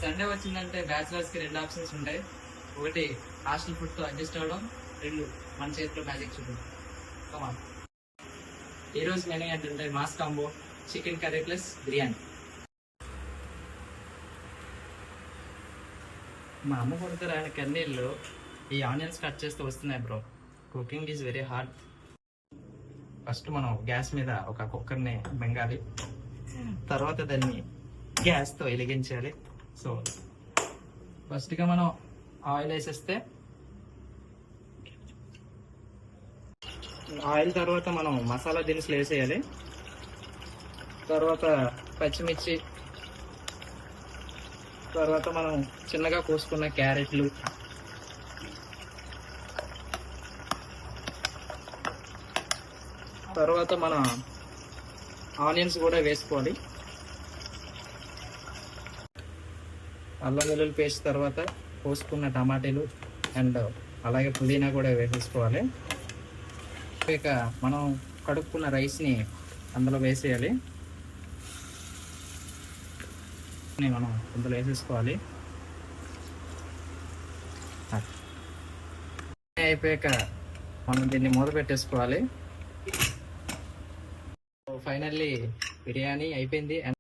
Sunday వచ్చిందంటే bachelors కి 2 options ఉంటాయి. ఒకటి హాస్టల్ ఫుడ్ తో అడ్జస్ట్ అవ్వడం, 2 మన చేతిలో మ్యాజిక్ చూడడం. కమాన్. ఈ రోజు మెనూ ఏంటంటే mass combo chicken curry plus biryani. మా అమ్మ కొడుతారు ఆయన కన్నీళ్ళు ఈ ఆనియన్స్ కట్ చేస్తూ వస్తున్నాయి bro. Cooking is very hard. First మనం గ్యాస్ మీద ఒక కుక్కర్ని బెంగాలి, తర్వాత దాన్ని గ్యాస్తో వెలిగించాలి. సో ఫస్ట్గా మనం ఆయిల్ వేసేస్తే, ఆయిల్ తర్వాత మనం మసాలా దినుసులు వేసేయాలి. తర్వాత పచ్చిమిర్చి, తర్వాత మనం చిన్నగా కోసుకున్న క్యారెట్లు, తర్వాత మన ఆనియన్స్ కూడా వేసుకోవాలి. అల్లం వెల్లుల్లి పేస్ట్, తర్వాత కోసుకున్న టమాటాలు అండ్ అలాగే పుదీనా కూడా వేసేసుకోవాలి. ఇక మనం కడుక్కున్న రైస్ని అందులో వేసేయాలి. మనం అందులో వేసేసుకోవాలి. అయిపోయాక మనం దీన్ని మూత పెట్టేసుకోవాలి. ఫైనల్లీ బిర్యానీ అయిపోయింది.